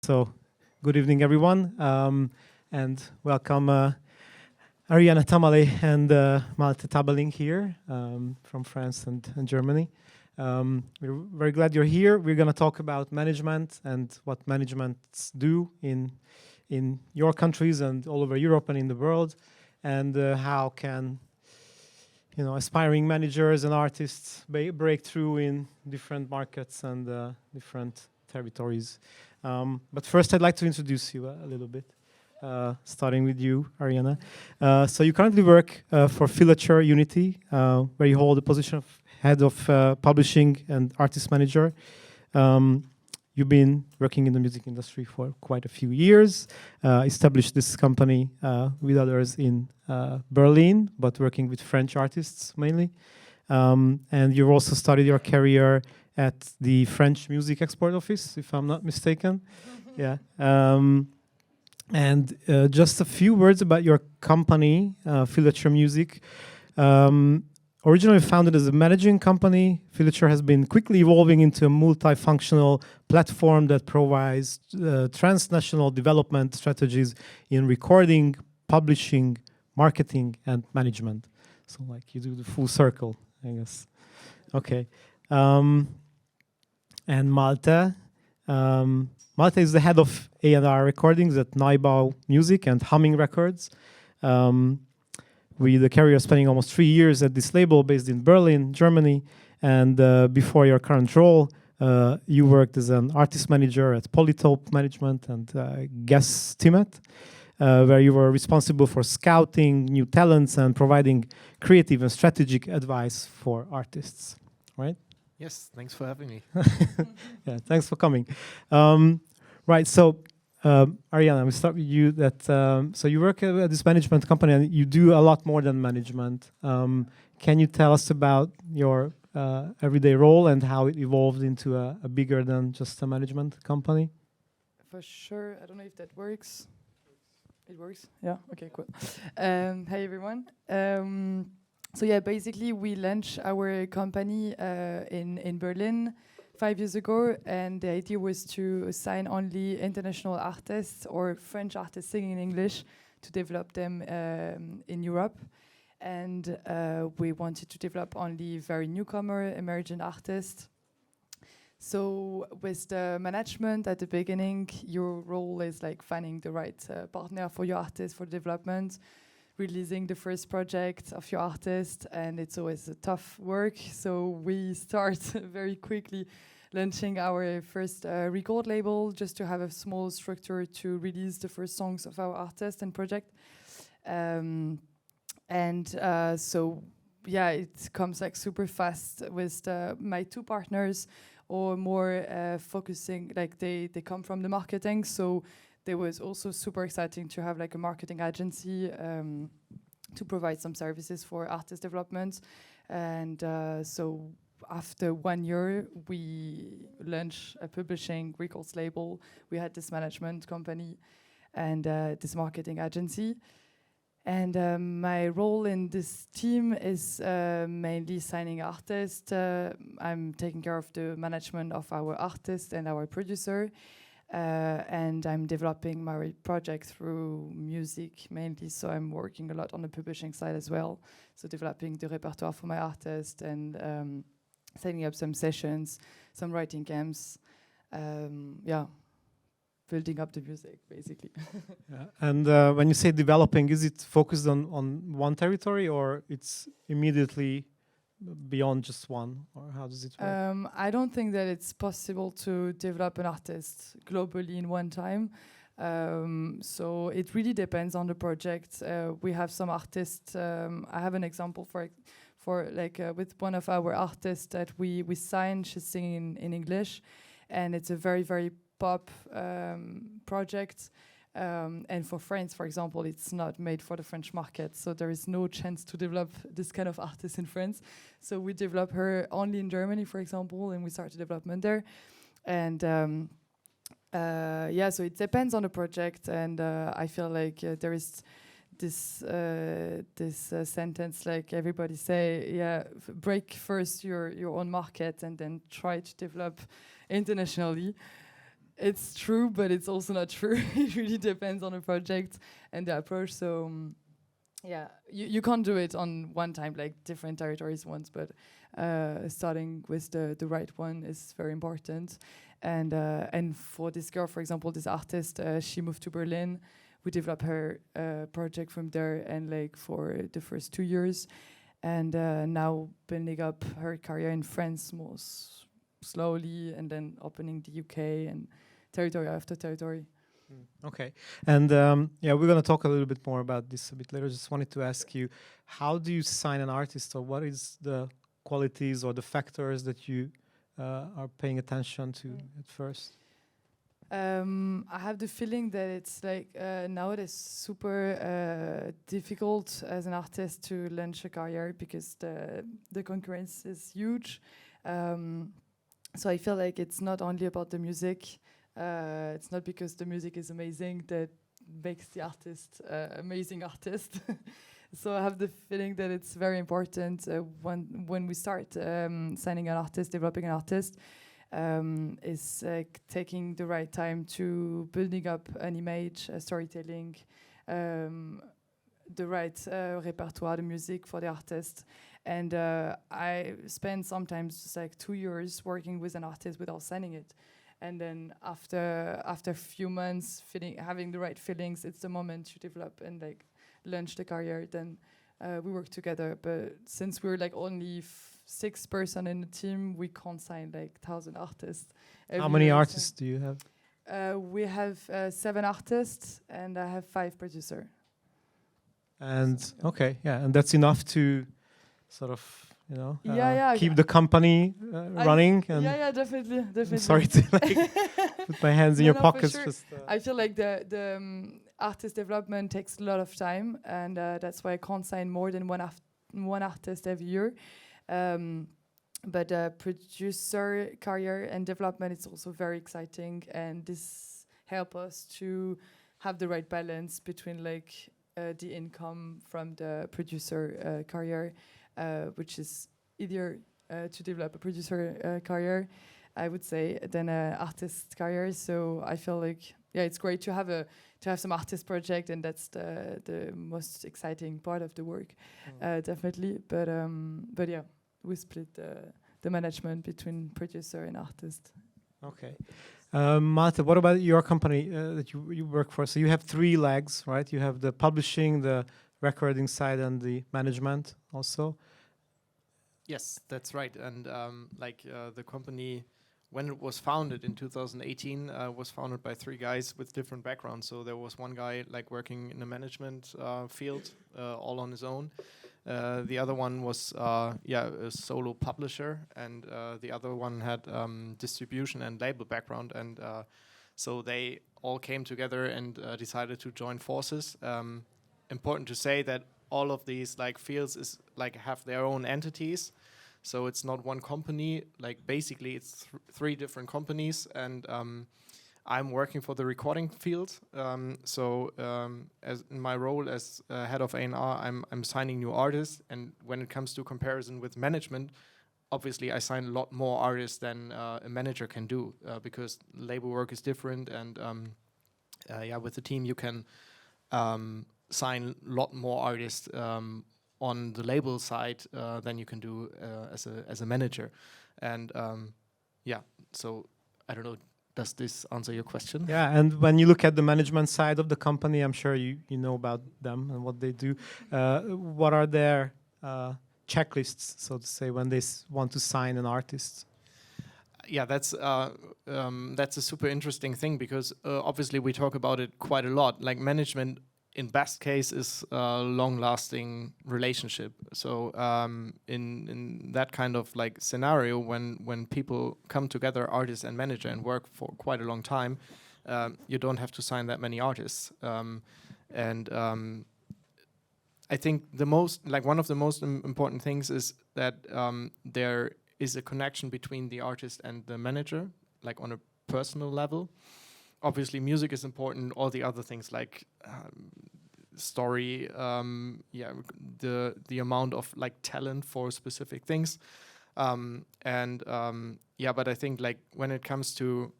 So, good evening, everyone, and welcome Ariane Tamalet and Malte Tabeling here from France and Germany. We're very glad you're here. We're going to talk about management and what managements do in your countries and all over Europe and in the world, and how can aspiring managers and artists break through in different markets and different territories. But first, I'd like to introduce you a little bit, starting with you, Ariane. So you currently work for Filature Unity, where you hold the position of head of publishing and artist manager. You've been working in the music industry for quite a few years, established this company with others in Berlin, but working with French artists mainly. And you've also started your career at the French Music Export Office, if I'm not mistaken. Yeah. And just a few words about your company, Filature Music. Originally founded as a managing company, Filature has been quickly evolving into a multifunctional platform that provides transnational development strategies in recording, publishing, marketing, and management. So like you do the full circle, I guess. Okay. And Malte. Malte is the head of A&R recordings at Neubau Music and Humming Records. With a career spanning almost 3 years at this label based in Berlin, Germany. And before your current role, you worked as an artist manager at Polytope Management and Guestimet, where you were responsible for scouting new talents and providing creative and strategic advice for artists, right? Yes, thanks for having me. Yeah, thanks for coming. Right, so Ariane, we start with you. So you work at this management company, and you do a lot more than management. Can you tell us about your everyday role and how it evolved into a bigger than just a management company? For sure. I don't know if that works. It works? Yeah? Okay, cool. Hi, everyone. So yeah, basically we launched our company in Berlin 5 years ago, and the idea was to assign only international artists or French artists singing in English to develop them in Europe. And we wanted to develop only very newcomer, emergent artists. So with the management at the beginning, your role is like finding the right partner for your artist for development, releasing the first project of your artist, and it's always a tough work. So we start very quickly launching our first record label just to have a small structure to release the first songs of our artist and project. So yeah, it comes like super fast with my two partners, or more focusing, like they come from the marketing, so there was also super exciting to have like a marketing agency to provide some services for artist development. And so after 1 year, we launched a publishing records label. We had this management company and this marketing agency. And my role in this team is mainly signing artists. I'm taking care of the management of our artist and our producer. And I'm developing my project through music mainly, so I'm working a lot on the publishing side as well. So developing the repertoire for my artist and setting up some sessions, some writing camps. Yeah, building up the music basically. Yeah. And when you say developing, is it focused on one territory, or it's immediately beyond just one, or how does it work? I don't think that it's possible to develop an artist globally in one time. So it really depends on the project. We have some artists. I have an example for like with one of our artists that we signed. She's singing in English, and it's a very, very pop project. And for France, for example, it's not made for the French market, so there is no chance to develop this kind of artist in France. So we develop her only in Germany, for example, and we started development there. And yeah, so it depends on the project, and I feel like there is this sentence, like everybody say, yeah, break first your own market and then try to develop internationally. It's true, but it's also not true. It really depends on the project and the approach. So yeah, you can't do it on one time, like different territories once, but starting with the right one is very important. And for this girl, for example, this artist, she moved to Berlin. We developed her project from there, and like for the first 2 years, and now building up her career in France most slowly, and then opening the UK and territory after territory. Okay, and yeah, we're going to talk a little bit more about this a bit later. Just wanted to ask you, how do you sign an artist, or what is the qualities or the factors that you are paying attention to at first? I have the feeling that it's like nowadays super difficult as an artist to launch a career because the concurrence is huge. So I feel like it's not only about the music. It's not because the music is amazing that makes the artist amazing artist. So I have the feeling that it's very important when we start signing an artist, developing an artist, is taking the right time to building up an image, storytelling, the right repertoire, the music for the artist. And I spend sometimes just like 2 years working with an artist without signing it. And then after a few months, having the right feelings, it's the moment you develop and like launch the career. Then we work together. But since we're like only 6 person in the team, we can't sign like 1,000 artists. How many artists do you have? We have 7 artists, and I have 5 producers. And okay, yeah, and that's enough to sort of, you know, keep the company running. And yeah, definitely. I'm sorry to like put my hands in your pockets. Sure. Just, I feel like the artist development takes a lot of time, and that's why I can't sign more than one artist every year. But producer career and development is also very exciting, and this help us to have the right balance between like the income from the producer career, which is easier to develop a producer career, I would say, than an artist career. So I feel like it's great to have some artist project, and that's the most exciting part of the work, definitely. But yeah, we split the management between producer and artist. Okay. Malte, what about your company that you work for? So you have 3 legs, right? You have the publishing, the recording side, and the management also. Yes, that's right. And the company, when it was founded in 2018, was founded by 3 guys with different backgrounds. So there was one guy like working in the management field, all on his own. The other one was a solo publisher, and the other one had distribution and label background, and so they all came together and decided to join forces. Important to say that all of these like fields is like have their own entities, so it's not one company. Like basically, it's 3 different companies, and I'm working for the recording field. As in my role as head of A&R, I'm signing new artists. And when it comes to comparison with management, obviously I sign a lot more artists than a manager can do, because label work is different. And with the team you can sign a lot more artists on the label side than you can do as a manager. And so I don't know. Does this answer your question? Yeah, and when you look at the management side of the company, I'm sure you know about them and what they do. What are their checklists, so to say, when they want to sign an artist? Yeah, that's a super interesting thing, because obviously we talk about it quite a lot. Like management, in best case, is a long-lasting relationship. So in that kind of like scenario, when people come together, artist and manager, and work for quite a long time, you don't have to sign that many artists. I think one of the most important things is that there is a connection between the artist and the manager, like on a personal level. Obviously, music is important. All the other things like story, the amount of like talent for specific things, but I think like when it comes to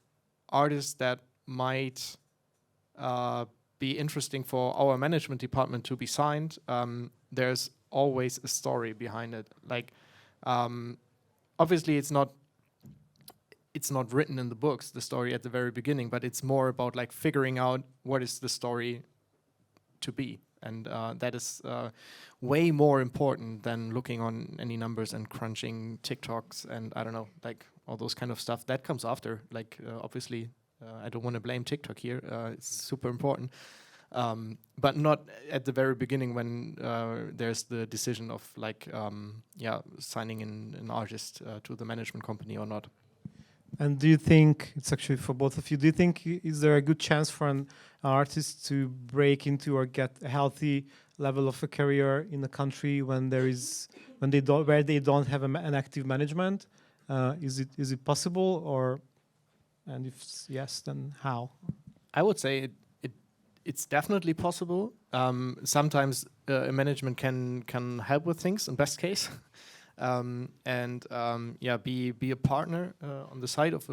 artists that might be interesting for our management department to be signed, there's always a story behind it. Like, obviously, it's not written in the books, the story at the very beginning, but it's more about like figuring out what is the story to be. And that is way more important than looking on any numbers and crunching TikToks and I don't know, like all those kind of stuff. That comes after. Like, obviously, I don't want to blame TikTok here. It's super important. But not at the very beginning when there's the decision of like, signing an artist to the management company or not. And do you think, it's actually for both of you, do you think is there a good chance for an artist to break into or get a healthy level of a career in a country when where they don't have an active management? Is it possible, or, and if yes, then how? I would say it's definitely possible. Sometimes a management can help with things in best case. Be a partner on the side of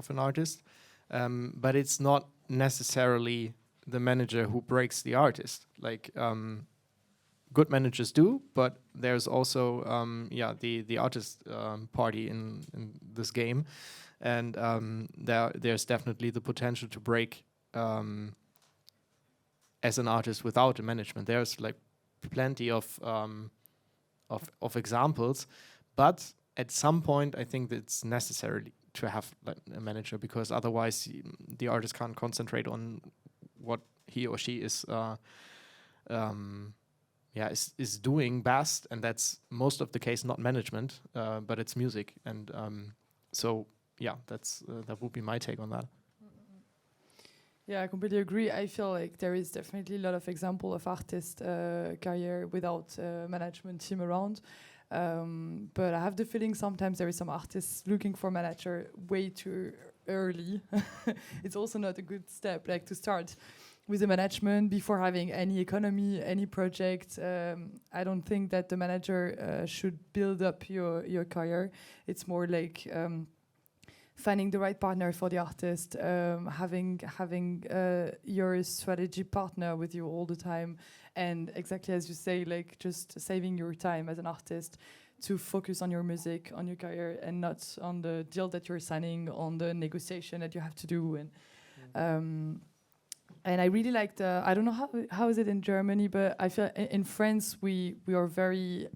an artist, but it's not necessarily the manager who breaks the artist. Like, good managers do, but there's also the artist party in this game, and there's definitely the potential to break as an artist without a management. There's like plenty of examples, but at some point I think that it's necessary to have like a manager, because otherwise the artist can't concentrate on what he or she is doing best, and that's most of the case not management, but it's music, and that would be my take on that. Yeah, I completely agree. I feel like there is definitely a lot of example of artist career without management team around. But I have the feeling sometimes there is some artists looking for manager way too early. It's also not a good step, like to start with the management before having any economy, any project. I don't think that the manager should build up your career. It's more like finding the right partner for the artist, having your strategy partner with you all the time, and exactly as you say, like just saving your time as an artist to focus on your music, on your career, and not on the deal that you're signing, on the negotiation that you have to do. And I really like I don't know how is it in Germany, but I feel in France we are very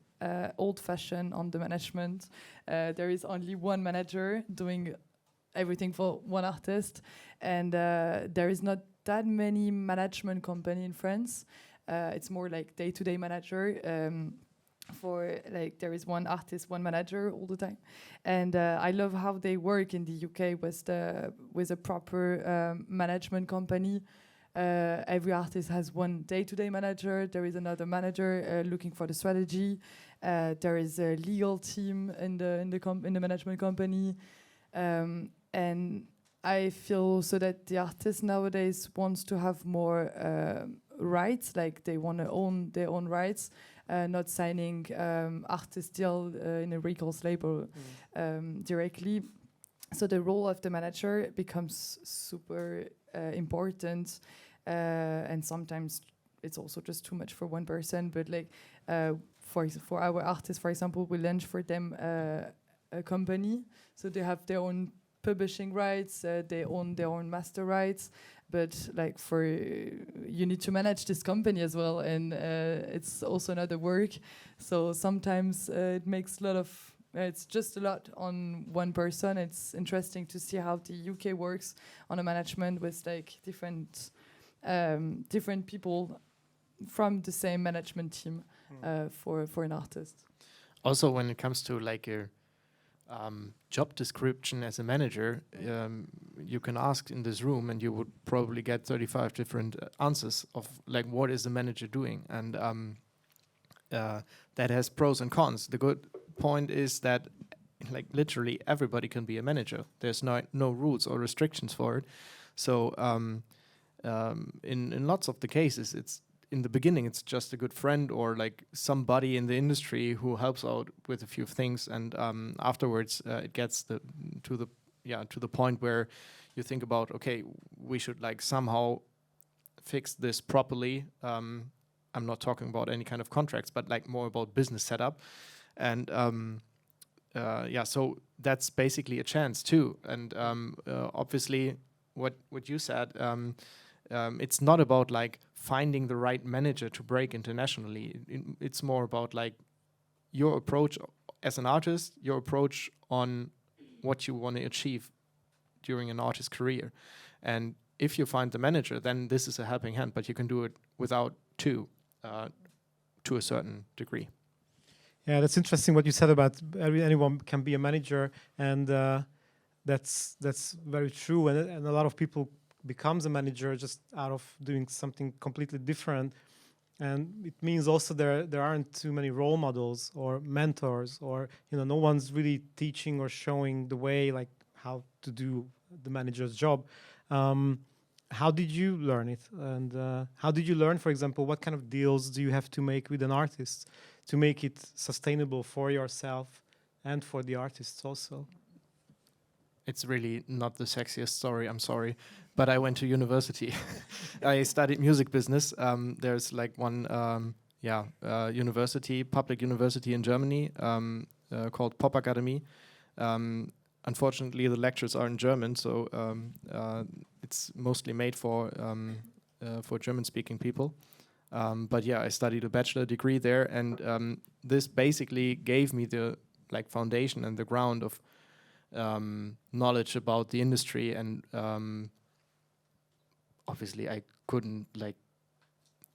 old-fashioned on the management. There is only one manager doing everything for one artist, and there is not that many management company in France. It's more like day-to-day manager. For like there is one artist, one manager all the time, and I love how they work in the UK with a proper management company. Every artist has one day-to-day manager. There is another manager looking for the strategy. There is a legal team in the management company. And I feel so that the artist nowadays wants to have more rights, like they want to own their own rights, not signing artist deal in a records label directly. So the role of the manager becomes super important, and sometimes it's also just too much for one person. But like for our artists, for example, we launch for them a company, so they have their own publishing rights, they own their own master rights, but like you need to manage this company as well, and it's also another work. So sometimes it makes a lot of it's just a lot on one person. It's interesting to see how the UK works on a management with like different people from the same management team for an artist. Also, when it comes to like a job description as a manager, you can ask in this room and you would probably get 35 different answers of like what is the manager doing, and that has pros and cons. The good point is that like literally everybody can be a manager. There's no rules or restrictions for it. So in lots of the cases, it's in the beginning it's just a good friend or like somebody in the industry who helps out with a few things, and afterwards it gets to the to the point where you think about, okay, we should like somehow fix this properly. I'm not talking about any kind of contracts, but like more about business setup. And so that's basically a chance too. And obviously, what you said, it's not about like finding the right manager to break internationally. It's more about like your approach as an artist, your approach on what you want to achieve during an artist's career. And if you find the manager, then this is a helping hand, but you can do it without two, to a certain degree. Yeah, that's interesting what you said about anyone can be a manager, and that's very true. And a lot of people becomes a manager just out of doing something completely different. And it means also there aren't too many role models or mentors, or no one's really teaching or showing the way, like how to do the manager's job. How did you learn it? And how did you learn, for example, what kind of deals do you have to make with an artist to make it sustainable for yourself and for the artists also? It's really not the sexiest story, I'm sorry, but I went to university. I studied music business. There's like one university, public university in Germany called Pop Academy. Unfortunately, the lectures are in German, so it's mostly made for German-speaking people. But yeah, I studied a bachelor degree there, and this basically gave me the like foundation and the ground of knowledge about the industry. And obviously, I couldn't like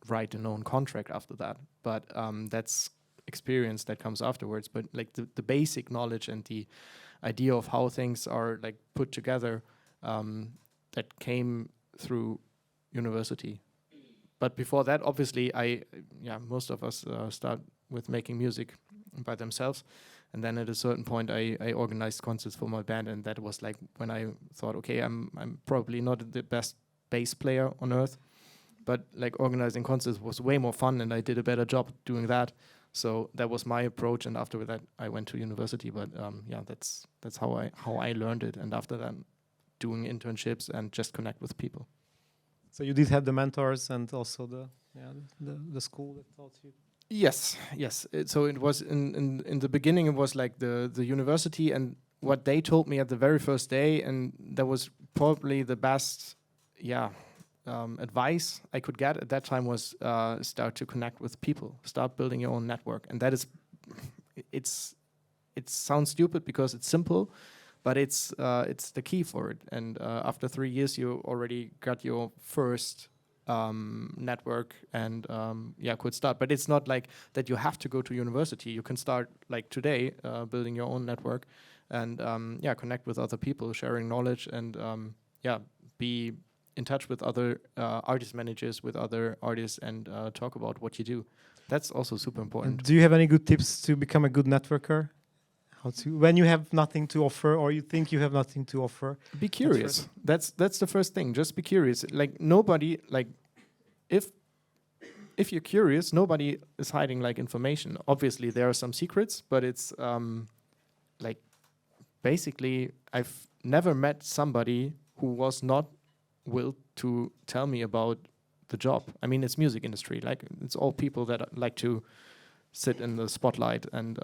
write a known contract after that, but that's experience that comes afterwards. But like the basic knowledge and the idea of how things are like put together, that came through university. But before that, obviously, most of us start with making music by themselves. And then at a certain point, I organized concerts for my band, and that was like when I thought, okay, I'm probably not the best bass player on earth, but like organizing concerts was way more fun, and I did a better job doing that. So that was my approach, and after that, I went to university. But that's how I learned it, and after that, doing internships and just connect with people. So you did have the mentors and also the school that taught you. Yes. So it was in the beginning. It was like the university, and what they told me at the very first day, and that was probably the best, advice I could get at that time was start to connect with people, start building your own network, and that is, it sounds stupid because it's simple, but it's the key for it. And after 3 years, you already got your first network, and could start. But it's not like that you have to go to university. You can start like today, building your own network, and connect with other people, sharing knowledge, and be in touch with other artist managers, with other artists, and talk about what you do. That's also super important. And do you have any good tips to become a good networker? When you have nothing to offer, or you think you have nothing to offer, be curious. That's the first thing. Just be curious. Like nobody, like if you're curious, nobody is hiding like information. Obviously, there are some secrets, but it's like basically I've never met somebody who was not willing to tell me about the job. I mean, it's music industry. Like it's all people that like to sit in the spotlight and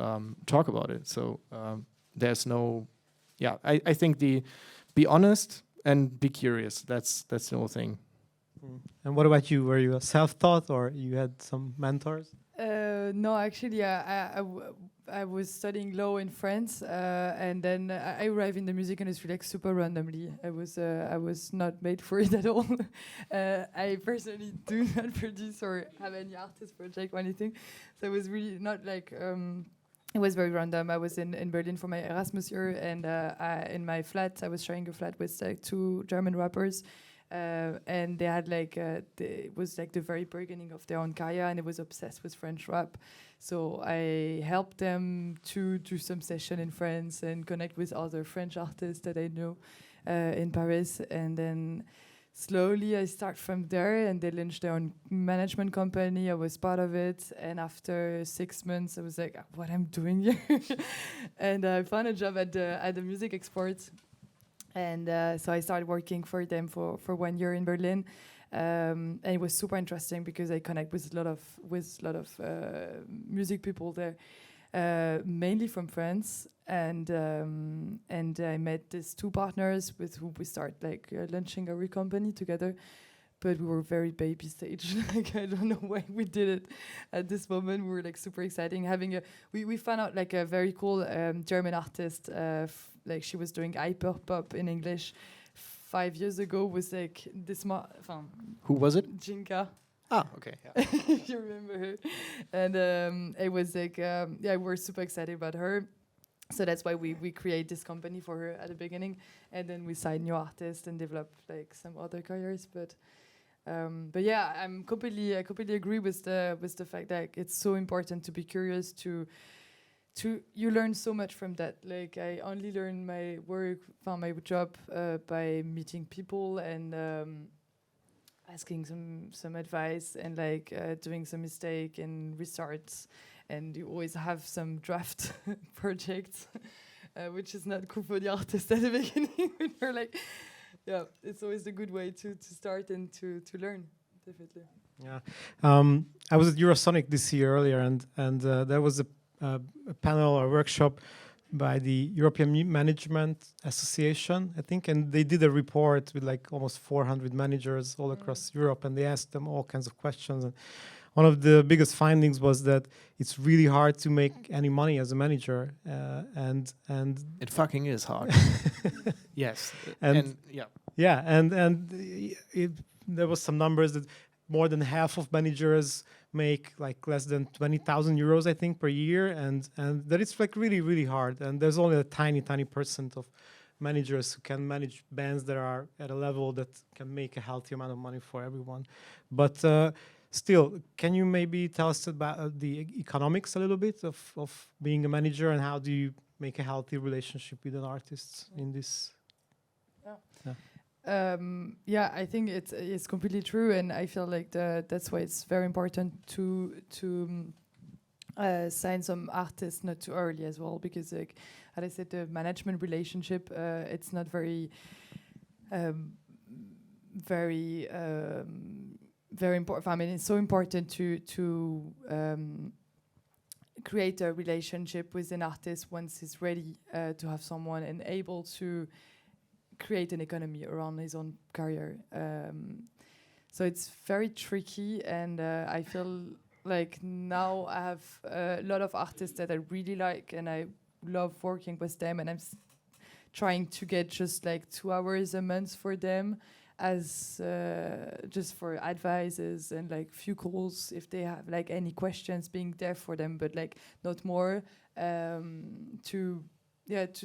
talk about it. So there's no, I think be honest and be curious. That's the whole thing. And what about you? Were you a self-taught, or you had some mentors? No, actually, I was studying law in France, and then I arrived in the music industry like super randomly. I was not made for it at all. I personally do not produce or have any artist project or anything, so it was really not like. It was very random. I was in Berlin for my Erasmus year, and in my flat, I was sharing a flat with like 2 German rappers. And they had like it was like the very beginning of their own career, and they was obsessed with French rap. So I helped them to do some session in France and connect with other French artists that I know in Paris. And then slowly I start from there, and they launched their own management company. I was part of it, and after 6 months, I was like, what I'm doing here, and I found a job at the music export. And so I started working for them for 1 year in Berlin. And it was super interesting because I connect with a lot of music people there, mainly from France, and I met these two partners with whom we start launching our company together. But we were very baby stage. Like, I don't know why we did it at this moment. We were like super exciting. We found out like a very cool German artist. Like she was doing hyperpop in English 5 years ago. Was like this. Who was it? Jinka. Ah, okay. Yeah. You remember her? And it was like yeah, we're super excited about her. So that's why we create this company for her at the beginning, and then we sign new artists and develop like some other careers. But yeah, I completely agree with the fact that it's so important to be curious. You learn so much from that. Like I only learn my job by meeting people and asking some advice and doing some mistake and restarts. And you always have some draft projects, which is not cool for the artist at the beginning. You're like, yeah, it's always a good way to start and to learn, definitely. Yeah, I was at Eurosonic this year earlier, and there was a panel or workshop by the European Management Association, I think, and they did a report with like almost 400 managers all across Europe, and they asked them all kinds of questions. And one of the biggest findings was that it's really hard to make any money as a manager, and It fucking is hard. Yes, and yeah. Yeah, and there was some numbers that more than half of managers make like less than 20,000 euros, I think, per year, and that it's like really, really hard. And there's only a tiny % of managers who can manage bands that are at a level that can make a healthy amount of money for everyone. But still, can you maybe tell us about the economics a little bit of being a manager, and how do you make a healthy relationship with an artist in this? Yeah, I think it's completely true, and I feel like that's why it's very important to sign some artists not too early as well, because like as I said, the management relationship it's not very important. I mean, it's so important to create a relationship with an artist once he's ready to have someone and able to create an economy around his own career. So it's very tricky, and I feel like now I have a lot of artists that I really like, and I love working with them, and I'm trying to get just like 2 hours a month for them as just for advices and like few calls if they have like any questions, being there for them, but like not more, to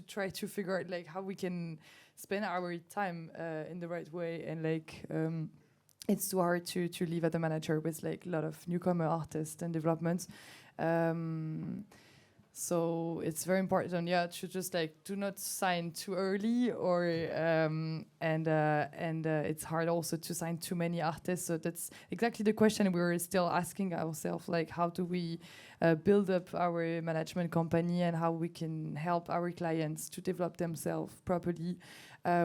try to figure out like how we can spend our time in the right way. And like it's too hard to live as a manager with like a lot of newcomer artists and developments. So it's very important, to just like do not sign too early, or and it's hard also to sign too many artists. So that's exactly the question we were still asking ourselves, like how do we build up our management company, and how we can help our clients to develop themselves properly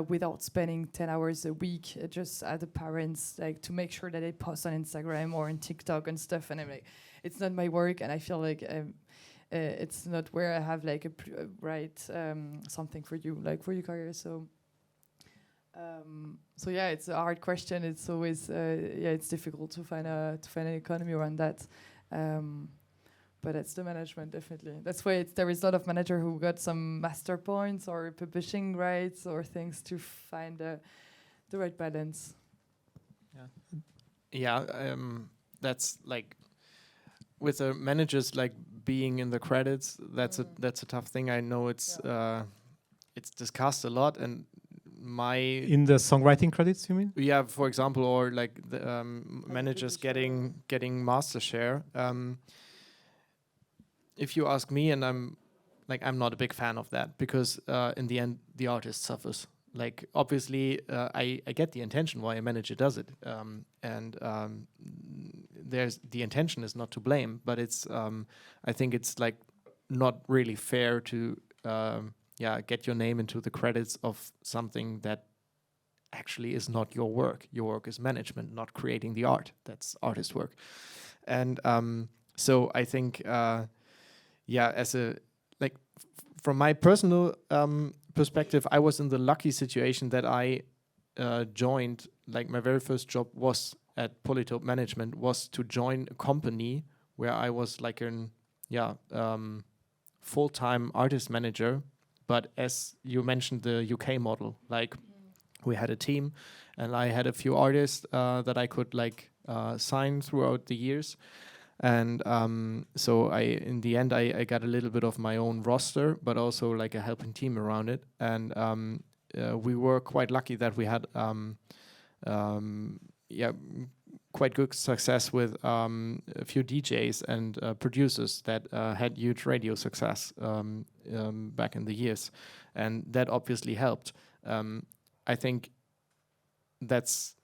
without spending 10 hours a week just as the parents, like to make sure that they post on Instagram or on TikTok and stuff. And I'm like, it's not my work, and I feel like it's not where I have like a right something for you, like for your career. So yeah, it's a hard question. It's always it's difficult to find an economy around that. But it's the management, definitely. That's why there is a lot of manager who got some master points or publishing rights or things to find the right balance. That's like with the managers like being in the credits. That's a tough thing. I know it's discussed a lot, and in the songwriting credits, you mean? Yeah, for example, or like the managers getting master share. If you ask me, and I'm not a big fan of that, because in the end the artist suffers. Like obviously, I get the intention why a manager does it, and there's the intention is not to blame, but it's I think it's like not really fair to get your name into the credits of something that actually is not your work. Your work is management, not creating the art. That's artist work. And so I think, as a from my personal perspective, I was in the lucky situation that I joined. Like my very first job was at Polytope Management, was to join a company where I was like an full-time artist manager. But as you mentioned, the UK model, like we had a team, and I had a few artists that I could sign throughout the years. And so in the end, I got a little bit of my own roster, but also like a helping team around it. And we were quite lucky that we had quite good success with a few DJs and producers that had huge radio success back in the years. And that obviously helped. I think that's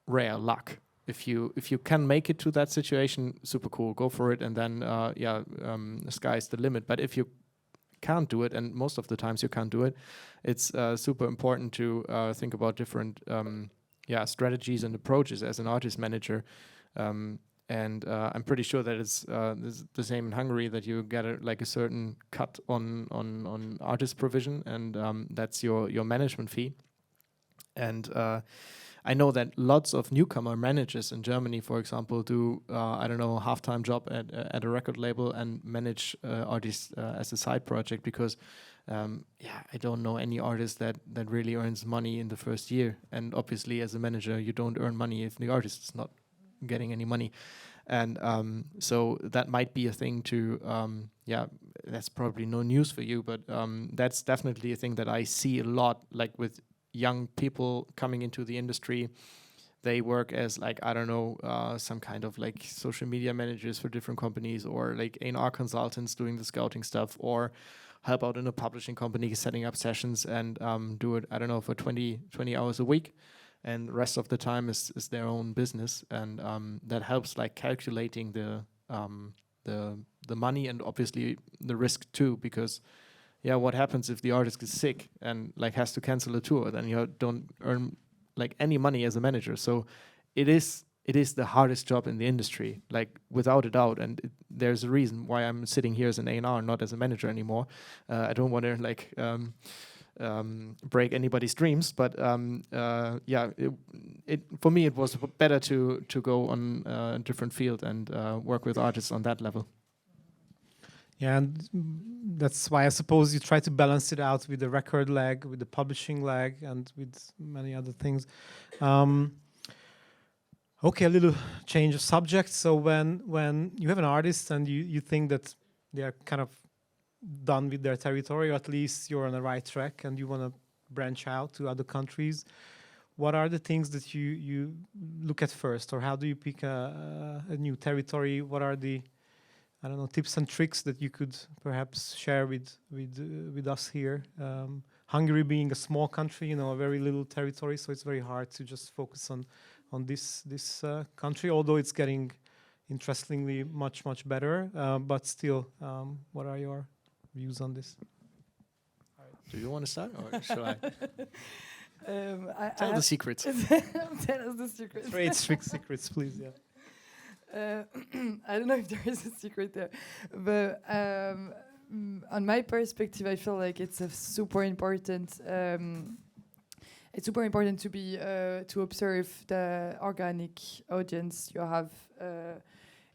rare luck. If you can make it to that situation, super cool, go for it, and then the sky's the limit. But if you can't do it, and most of the times you can't do it, it's super important to think about different strategies and approaches as an artist manager. And I'm pretty sure that it's the same in Hungary, that you get a certain cut on artist provision, and that's your management fee. And I know that lots of newcomer managers in Germany, for example, do a half-time job at a record label and manage artists as a side project, because I don't know any artist that really earns money in the first year. And obviously, as a manager, you don't earn money if the artist is not getting any money. And so that might be a thing to that's probably no news for you, but that's definitely a thing that I see a lot, like with young people coming into the industry. They work as some kind of social media managers for different companies, or like A&R consultants doing the scouting stuff, or help out in a publishing company setting up sessions and do it for 20 hours a week, and the rest of the time is their own business. And that helps calculating the money, and obviously the risk too, because what happens if the artist is sick and has to cancel a tour? Then you don't earn any money as a manager. So it is the hardest job in the industry, without a doubt. And there's a reason why I'm sitting here as an A&R, not as a manager anymore. I don't want to break anybody's dreams, but for me it was better to go on a different field and work with artists on that level. Yeah, and that's why I suppose you try to balance it out with the record leg, with the publishing leg, and with many other things. Okay, a little change of subject. So when you have an artist and you think that they are kind of done with their territory, or at least you're on the right track and you want to branch out to other countries, what are the things that you look at first, or how do you pick a new territory? What are the tips and tricks that you could perhaps share with us here? Hungary being a small country, a very little territory, so it's very hard to just focus on this country, although it's getting interestingly much better. But still, what are your views on this? Do you want to start, or shall I? Tell the secrets. Tell us the secrets. Trade secrets, please. Yeah. I don't know if there is a secret there, but on my perspective, I feel like it's super important. It's super important to be to observe the organic audience you have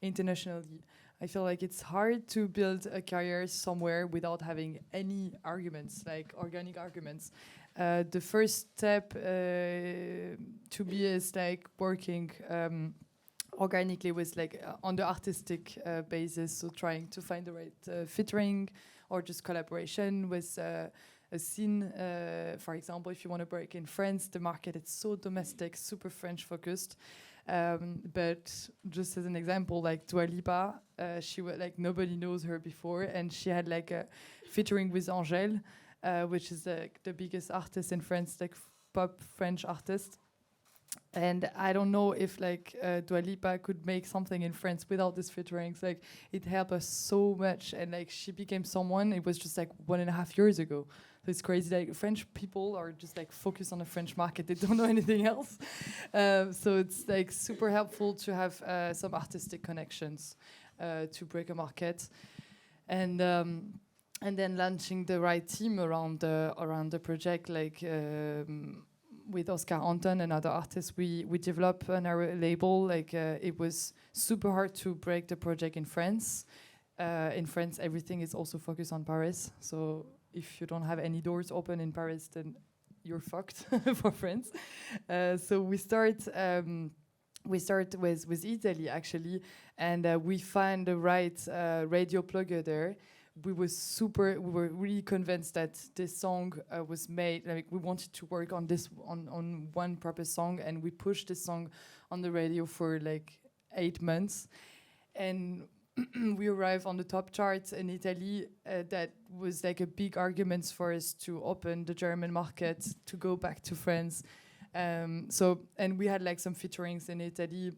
internationally. I feel like it's hard to build a career somewhere without having any arguments, like organic arguments. The first step to me is working organically with on the artistic basis, so trying to find the right featuring or just collaboration with a scene. For example, if you want to break in France, the market is so domestic, super French focused. But just as an example, Dua Lipa, she was nobody knows her before, and she had a featuring with Angèle, which is the biggest artist in France, pop French artist. And I don't know if like Dua Lipa could make something in France without these featurings. Like it helped us so much, and like she became someone. It was just like 1.5 years ago. So it's crazy. Like French people are just like focused on the French market. They don't know anything else. So it's like super helpful to have some artistic connections to break a market, and then launching the right team around the project, like. With Oscar Anton and other artists, we developed on our label. Like it was super hard to break the project in France. In France, everything is also focused on Paris. So if you don't have any doors open in Paris, then you're fucked for France. So we start with Italy actually, and we find the right radio plugger there. We were really convinced that this song was made, like we wanted to work on this on one proper song, and we pushed this song on the radio for like 8 months, and we arrived on the top charts in Italy. That was like a big argument for us to open the German market, to go back to France. And we had like some featurings in Italy.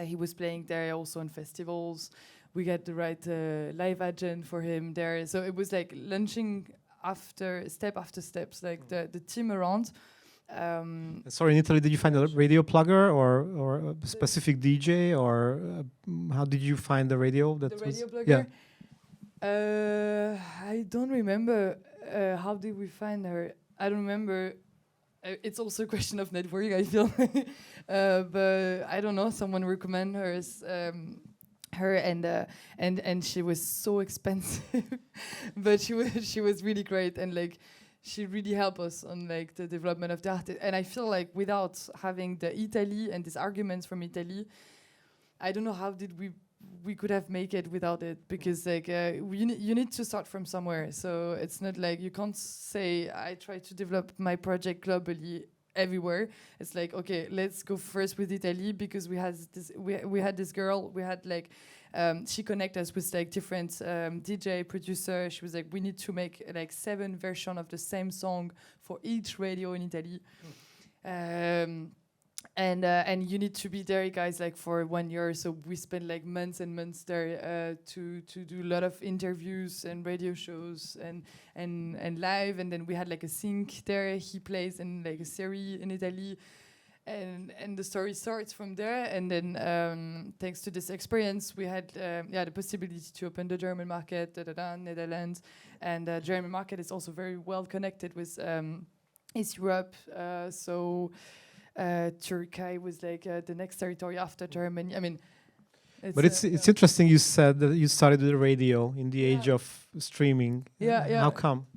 He was playing there also in festivals. We got the right live agent for him there. So it was like launching after steps, like the team around. Sorry, in Italy, did you find a radio plugger or a specific DJ, or how did you find the radio? The radio plugger? Yeah. I don't remember. How did we find her? I don't remember. It's also a question of network, I feel. But I don't know. Someone recommend her and she was so expensive, but she was really great, and like she really helped us on like the development of the artist. And I feel like without having the Italy and these arguments from Italy, I don't know how did we could have make it without it, because like you need to start from somewhere. So it's not like you can't say I try to develop my project globally everywhere. It's like, okay, let's go first with Italy, because we had this girl, we had like she connected us with like different DJ producer. She was like, we need to make like 7 versions of the same song for each radio in Italy. And you need to be there, guys, like for 1 year. So we spent like months and months there to do a lot of interviews and radio shows and live. And then we had like a sync there. He plays in like a series in Italy, and the story starts from there. And then thanks to this experience, we had the possibility to open the German market, Netherlands, and the German market is also very well connected with East Europe. Turkey was like the next territory after Germany. I mean, it's interesting. You said that you started with the radio in the age of streaming. Yeah. How come?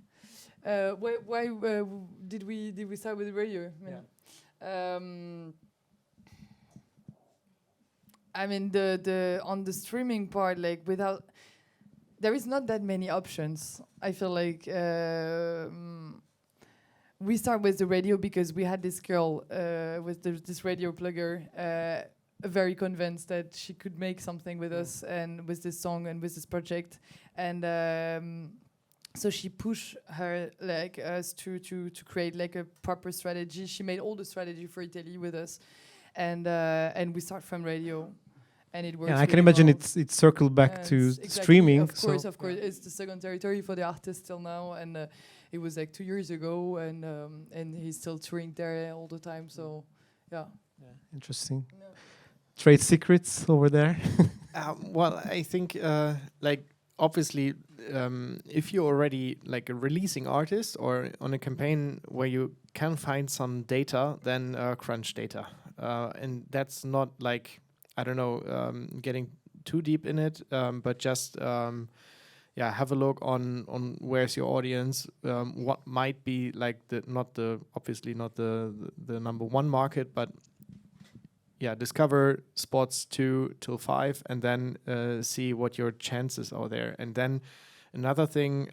Why did we start with the radio? I mean, the on the streaming part, like there is not that many options. I feel like. We start with the radio because we had this girl with this radio plugger, very convinced that she could make something with us and with this song and with this project, and so she pushed her like us to create like a proper strategy. She made all the strategy for Italy with us, and we start from radio. And it works. Yeah, I can imagine well. It's circled back to streaming. Of course, it's the second territory for the artist till now, and it was like 2 years ago, and he's still touring there all the time. So, yeah. Interesting. Yeah. Trade secrets over there. Well, I think like obviously, if you're already like a releasing artist or on a campaign where you can find some data, then crunch data, and that's not like. I don't know, getting too deep in it, but just have a look on where's your audience, what might be like obviously not the number one market, but discover spots 2 till 5, and then see what your chances are there. And then another thing,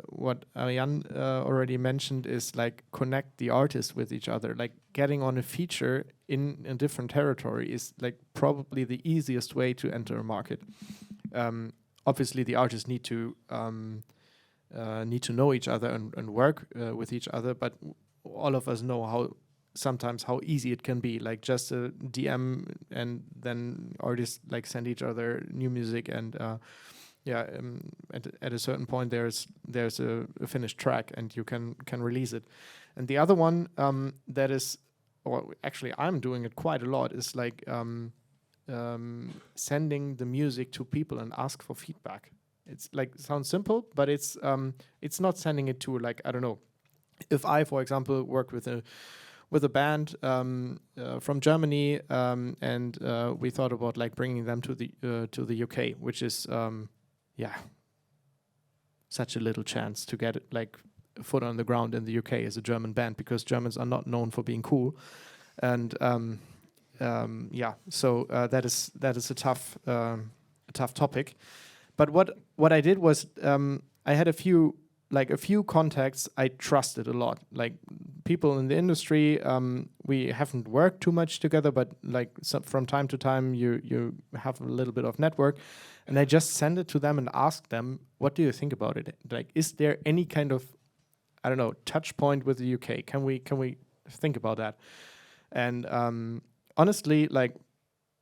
what Ariane already mentioned, is like connect the artists with each other. Like getting on a feature in a different territory is like probably the easiest way to enter a market. Obviously, the artists need to know each other and work with each other. But all of us know how sometimes how easy it can be, like just a DM and then artists like send each other new music, and at a certain point there's a finished track and you can release it. And the other one that is, or actually I'm doing it quite a lot, is like sending the music to people and ask for feedback. It's like, sounds simple, but it's not sending it to, like, I don't know, if I, for example, work with a band from Germany, and we thought about like bringing them to the UK, which is such a little chance to get like a foot on the ground in the UK as a German band, because Germans are not known for being cool, and so that is a tough topic. But what I did was I had a few contacts I trusted a lot, like people in the industry. We haven't worked too much together, but like from time to time you have a little bit of network, and I just send it to them and ask them, what do you think about it? Like, is there any kind of, I don't know, touch point with the UK? Can we think about that? And honestly, like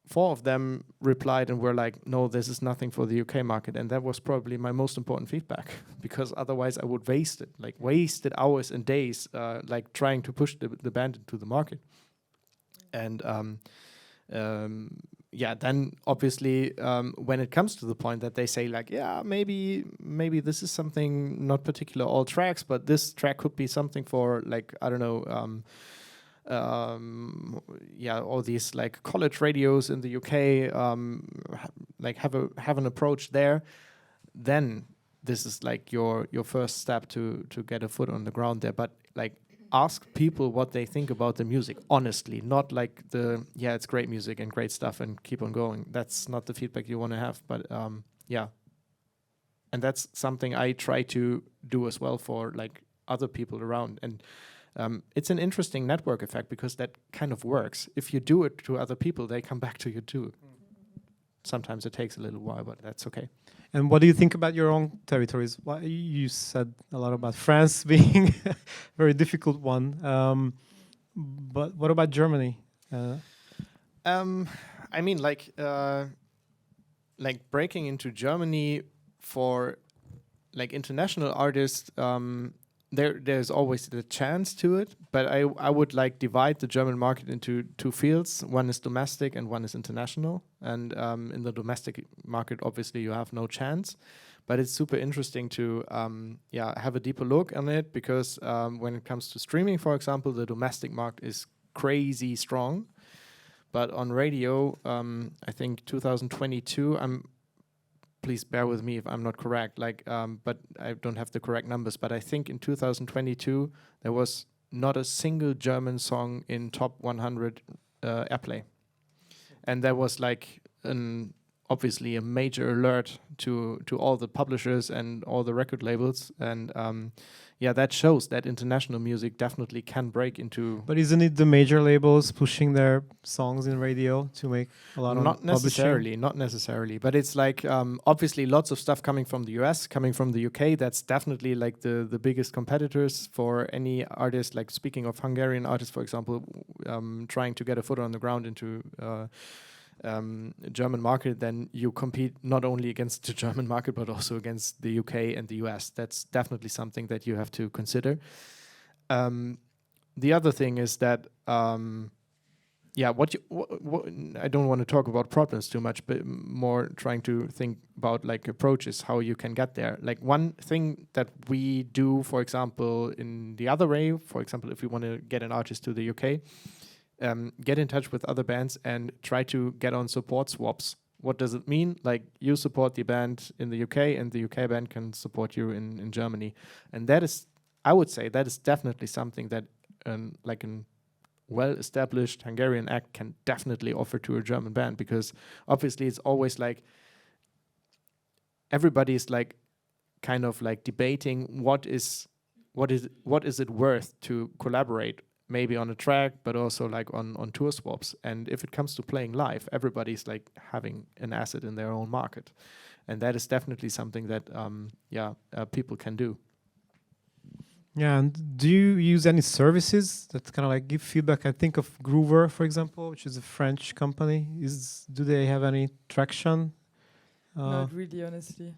4 of them replied and were like, no, this is nothing for the UK market. And that was probably my most important feedback, because otherwise I would wasted hours and days like trying to push the band into the market. And then obviously when it comes to the point that they say like, yeah, maybe this is something, not particular all tracks, but this track could be something for, like, I don't know, all these like college radios in the UK, like have an approach there, then this is like your first step to get a foot on the ground there. But like, ask people what they think about the music honestly, not like it's great music and great stuff and keep on going. That's not the feedback you want to have. But and that's something I try to do as well for like other people around. And it's an interesting network effect, because that kind of works. If you do it to other people, they come back to you too. Sometimes it takes a little while, but that's okay. And what do you think about your own territories? You said a lot about France being a very difficult one. But what about Germany? I mean, like breaking into Germany for like international artists, there's always the chance to it, but I would like divide the German market into 2 fields. One is domestic and one is international. And in the domestic market, obviously you have no chance, but it's super interesting to have a deeper look on it, because when it comes to streaming, for example, the domestic market is crazy strong. But on radio, I think 2022, please bear with me if I'm not correct, but I don't have the correct numbers, but I think in 2022 there was not a single German song in top 100 airplay. And that was like obviously a major alert to all the publishers and all the record labels. And that shows that international music definitely can break into... But isn't it the major labels pushing their songs in radio to make a lot of Not necessarily. But it's like, obviously lots of stuff coming from the US, coming from the UK. That's definitely like the biggest competitors for any artist. Like, speaking of Hungarian artists, for example, trying to get a foot on the ground into... German market, then you compete not only against the German market but also against the UK and the US. That's definitely something that you have to consider. The other thing is that I don't want to talk about problems too much, but more trying to think about like approaches, how you can get there. Like, one thing that we do, for example, in the other way, for example, if we want to get an artist to the UK, get in touch with other bands and try to get on support swaps. What does it mean? Like, you support the band in the UK and the UK band can support you in Germany. And that is, I would say, that is definitely something that like a well-established Hungarian act can definitely offer to a German band, because obviously it's always like everybody's like kind of like debating what is it worth to collaborate, maybe on a track, but also like on tour swaps. And if it comes to playing live, everybody's like having an asset in their own market, and that is definitely something that people can do. Yeah, and do you use any services that kind of like give feedback? I think of Groover, for example, which is a French company. Do they have any traction? Not really, honestly.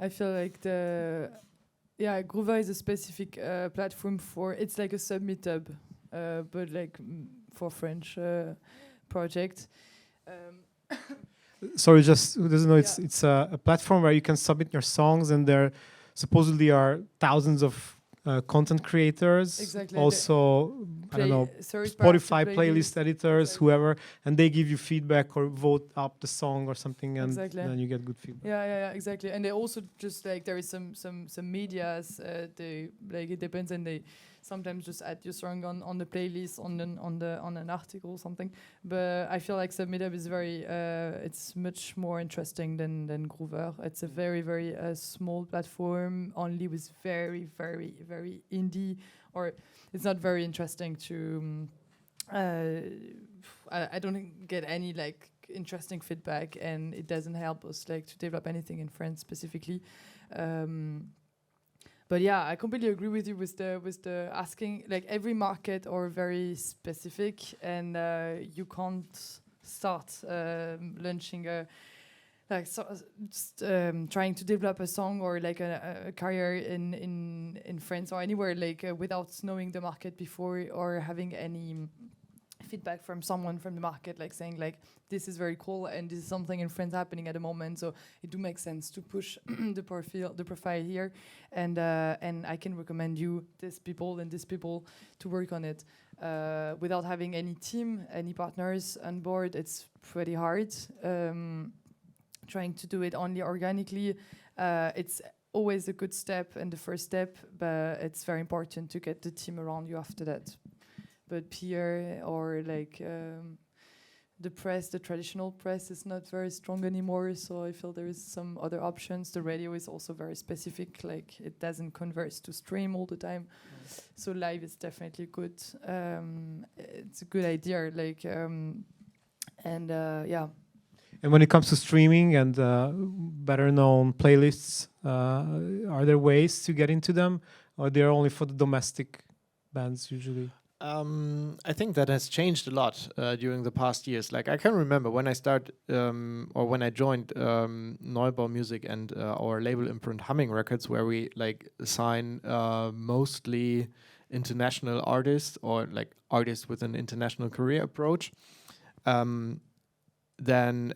I feel like Groover is a specific platform it's like a submit-hub, but like for French project. Sorry, just who doesn't know, it's a platform where you can submit your songs, and there supposedly are thousands of content creators, exactly. also I don't know, Spotify playlist editors, exactly. whoever, and they give you feedback or vote up the song or something, and exactly. then you get good feedback. Yeah, exactly. And they also just like there is some medias. They like it depends, and they sometimes just add your song on the playlist on an article or something. But I feel like Submit-Up is very it's much more interesting than Groover. It's a very small platform, only with very indie, or it's not very interesting to. I don't get any like interesting feedback, and it doesn't help us like to develop anything in France specifically. But yeah, I completely agree with you with the asking. Like every market are very specific, and you can't start launching trying to develop a song or like a career in France or anywhere like without knowing the market before or having any feedback from someone from the market, like saying like this is very cool and this is something in France happening at the moment, so it do make sense to push the profile here, and I can recommend you these people and these people to work on it. Without having any team, any partners on board, it's pretty hard. Trying to do it only organically, it's always a good step and the first step, but it's very important to get the team around you after that. But peer or like the press, the traditional press is not very strong anymore, so I feel there is some other options. The radio is also very specific, like it doesn't converse to stream all the time. So live is definitely good. It's a good idea, like yeah. And when it comes to streaming and better known playlists, are there ways to get into them, or they're only for the domestic bands usually? I think that has changed a lot during the past years. Like I can remember when I started or when I joined Neubau Music and our label imprint Humming Records, where we like sign mostly international artists or like artists with an international career approach. Then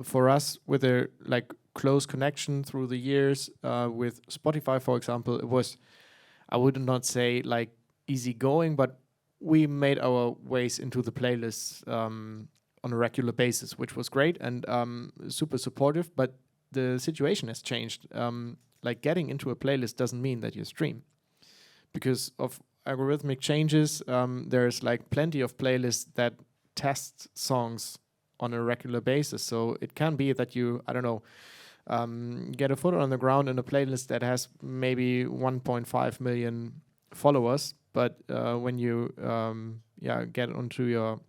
for us, with a like close connection through the years with Spotify, for example, it was, I would not say like easy going, but we made our ways into the playlists on a regular basis, which was great and super supportive. But the situation has changed. Like getting into a playlist doesn't mean that you stream, because of algorithmic changes. There's like plenty of playlists that test songs on a regular basis. So it can be that you, I don't know, get a foot on the ground in a playlist that has maybe 1.5 million followers. But when you get onto your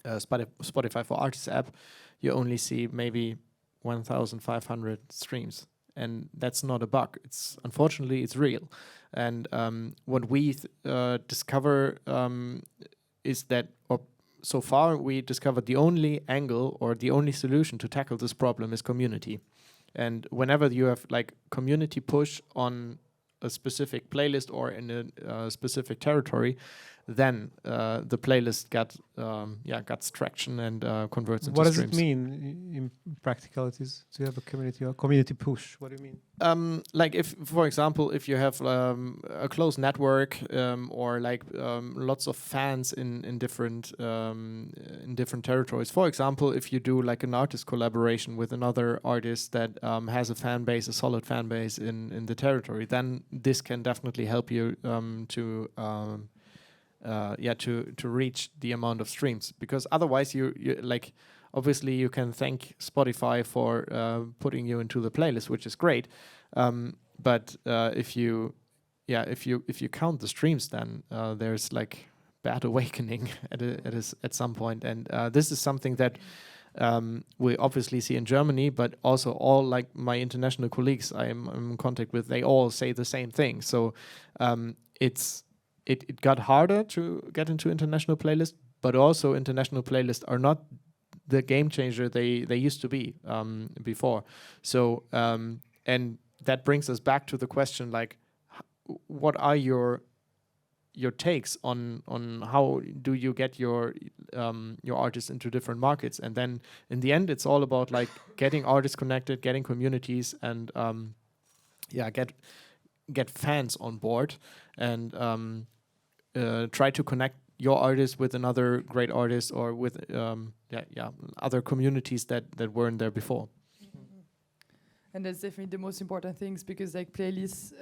Spotify for Artists app, you only see maybe 1,500 streams, and that's not a bug. It's unfortunately it's real. And what we discover is that, or so far we discovered the only angle or the only solution to tackle this problem is community. And whenever you have like community push on a specific playlist or in a specific territory, then the playlist got traction and converts into streams. What does it mean in practicalities to have a community or community push? What do you mean? Like if, for example, if you have a close network or like lots of fans in different territories. For example, if you do like an artist collaboration with another artist that has a fan base, a solid fan base in the territory, then this can definitely help you to reach the amount of streams, because otherwise you like, obviously you can thank Spotify for putting you into the playlist, which is great, but if you count the streams, then there's like bad awakening at some point. And this is something that we obviously see in Germany, but also all like my international colleagues I'm in contact with, they all say the same thing. So it got harder to get into international playlists, but also international playlists are not the game changer they used to be before. So and that brings us back to the question, like, what are your takes on how do you get your artists into different markets? And then in the end, it's all about like getting artists connected, getting communities, and get fans on board, and try to connect your artist with another great artist, or with other communities that weren't there before. And that's definitely the most important things, because like playlists,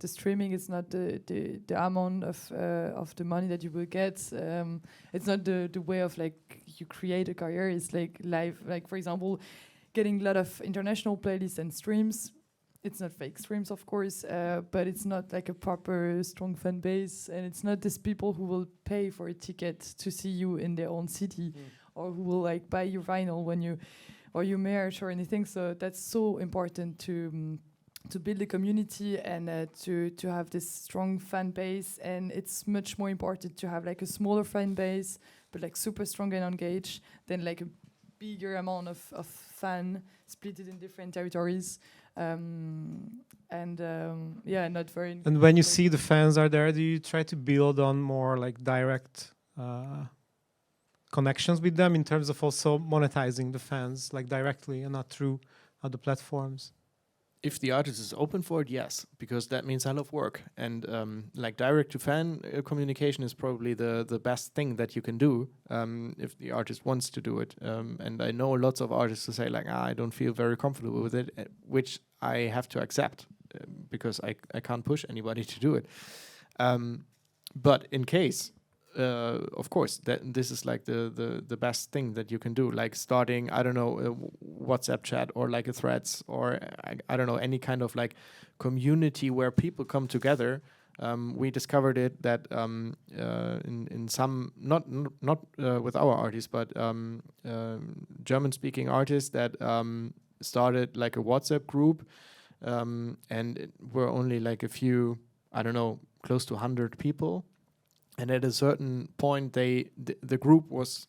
the streaming is not the amount of the money that you will get. It's not the way of like you create a career. It's like live. Like for example, getting a lot of international playlists and streams. It's not fake streams, of course, but it's not like a proper strong fan base, and it's not these people who will pay for a ticket to see you in their own city, or who will like buy your vinyl when you. Or your merch or anything. So that's so important to build a community and to have this strong fan base. And it's much more important to have like a smaller fan base, but like super strong and engaged, than like a bigger amount of fan split it in different territories. Not very. And when you see the fans are there, do you try to build on more like direct connections with them in terms of also monetizing the fans like directly and not through other platforms? If the artist is open for it, yes, because that means a lot of work, and like direct to fan communication is probably the best thing that you can do if the artist wants to do it. And I know lots of artists who say like, I don't feel very comfortable with it, which I have to accept because I can't push anybody to do it. But in case, of course, that this is like the best thing that you can do, like starting, I don't know, a WhatsApp chat, or like a threads, or I don't know, any kind of like community where people come together. We discovered it that in some, not with our artists, but German-speaking artists that started like a WhatsApp group, and it were only like a few, I don't know, close to 100 people. And at a certain point, the group was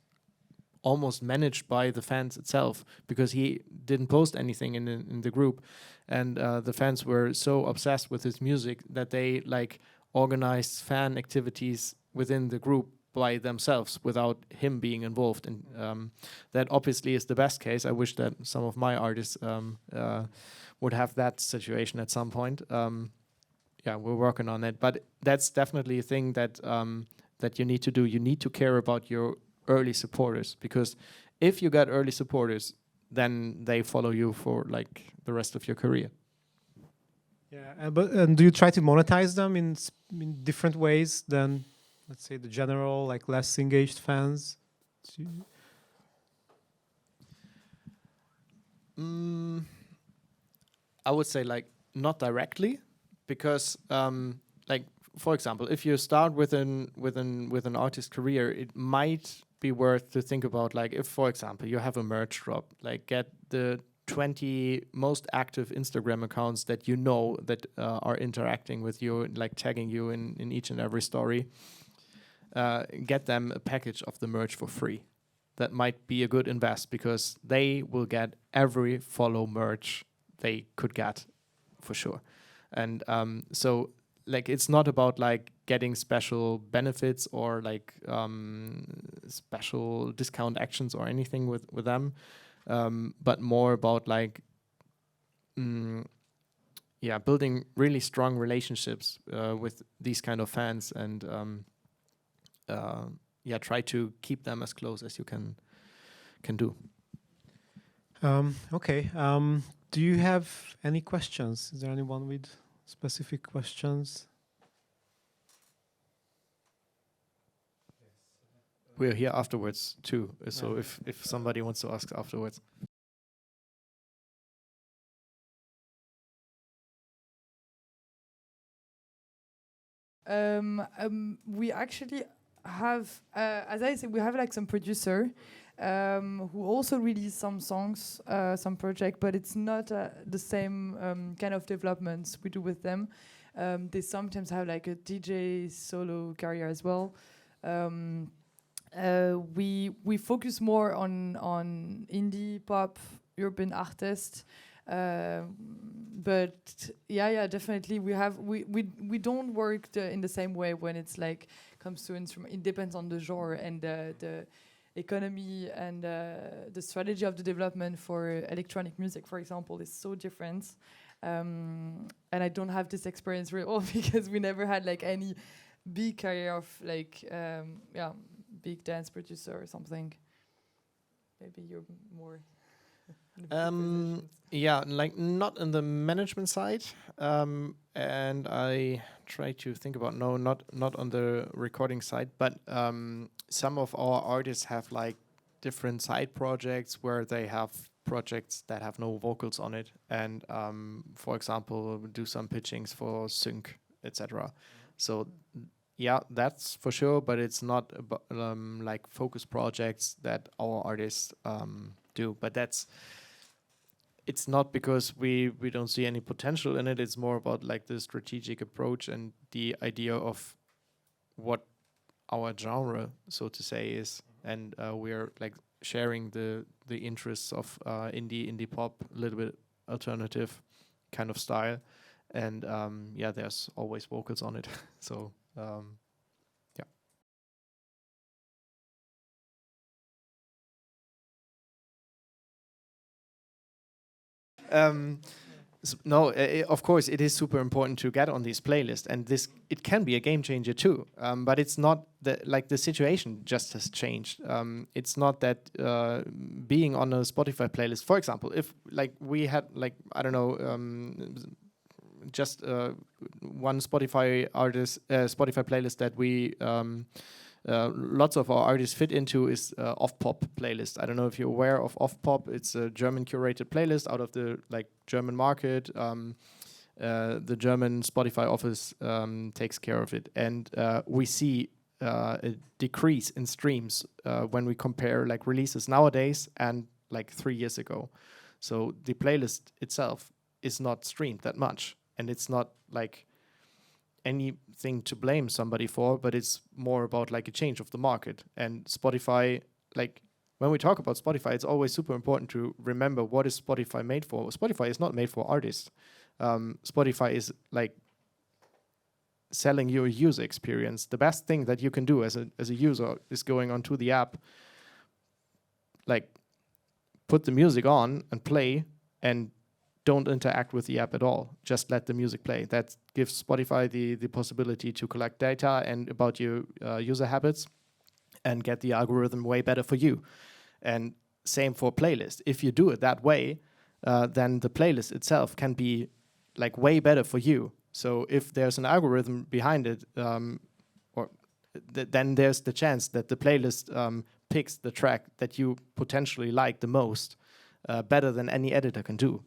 almost managed by the fans itself, because he didn't post anything in the group, and the fans were so obsessed with his music that they like organized fan activities within the group by themselves without him being involved. And that obviously is the best case. I wish that some of my artists would have that situation at some point. We're working on it, but that's definitely a thing that that you need to do. You need to care about your early supporters, because if you got early supporters, then they follow you for like the rest of your career. Yeah, but do you try to monetize them in different ways than, let's say, the general like less engaged fans? I would say like not directly. Because, like, for example, if you start with an artist career, it might be worth to think about, like, if, for example, you have a merch drop, like, get the 20 most active Instagram accounts that you know that are interacting with you, like tagging you in each and every story. Get them a package of the merch for free. That might be a good invest, because they will get every follow merch they could get, for sure. And so, like, it's not about like getting special benefits or like special discount actions or anything with them, but more about like, building really strong relationships with these kind of fans, and try to keep them as close as you can do. Okay. Do you have any questions? Is there anyone with specific questions? We're here afterwards too, so if somebody wants to ask afterwards. We actually have, as I said, we have like some producer who also release some songs, some project, but it's not the same kind of developments we do with them. They sometimes have like a DJ solo career as well. We focus more on indie pop, urban artists. But yeah, definitely we don't work in the same way when it's like comes to instrument. It depends on the genre and the economy and the strategy of the development for electronic music, for example, is so different. And I don't have this experience real well because we never had like any big career of like big dance producer or something. Maybe you're more. Yeah, like not in the management side, and I try to think about not on the recording side, but some of our artists have like different side projects where they have projects that have no vocals on it, and for example, do some pitchings for sync, etc. So yeah, that's for sure, but it's not like focus projects that our artists do. But it's not because we don't see any potential in it. It's more about like the strategic approach and the idea of what our genre, so to say, is, and we're like sharing the interests of indie pop, a little bit alternative kind of style, and yeah, there's always vocals on it. So yeah. No, of course, it is super important to get on these playlists, and it can be a game changer too. But it's not the situation just has changed. It's not that being on a Spotify playlist, for example, if like we had like I don't know, just one Spotify playlist that we. Lots of our artists fit into is Off Pop playlist. I don't know if you're aware of Off Pop. It's a German curated playlist out of the like German market. The German Spotify office takes care of it, and we see a decrease in streams when we compare like releases nowadays and like 3 years ago. So the playlist itself is not streamed that much, and it's not like anything to blame somebody for, but it's more about like a change of the market. And Spotify, like when we talk about Spotify, it's always super important to remember what is Spotify made for. Spotify is not made for artists. Spotify is like selling you a user experience. The best thing that you can do as a user is going onto the app, like put the music on and play, and don't interact with the app at all. Just let the music play. That gives Spotify the possibility to collect data and about your user habits and get the algorithm way better for you. And same for playlist. If you do it that way, then the playlist itself can be like way better for you. So if there's an algorithm behind it, then there's the chance that the playlist picks the track that you potentially like the most, better than any editor can do.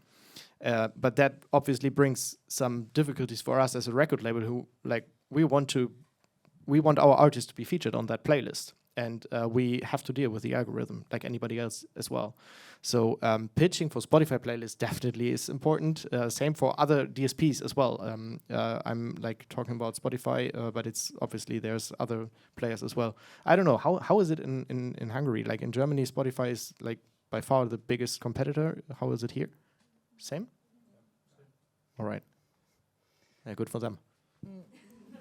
But that obviously brings some difficulties for us as a record label who like we want our artists to be featured on that playlist, and we have to deal with the algorithm like anybody else as well. So pitching for Spotify playlists definitely is important. Same for other DSPs as well. I'm like talking about Spotify, but it's obviously there's other players as well. I don't know how is it in Hungary? Like in Germany, Spotify is like by far the biggest competitor. How is it here? Same? All right. Yeah, good for them.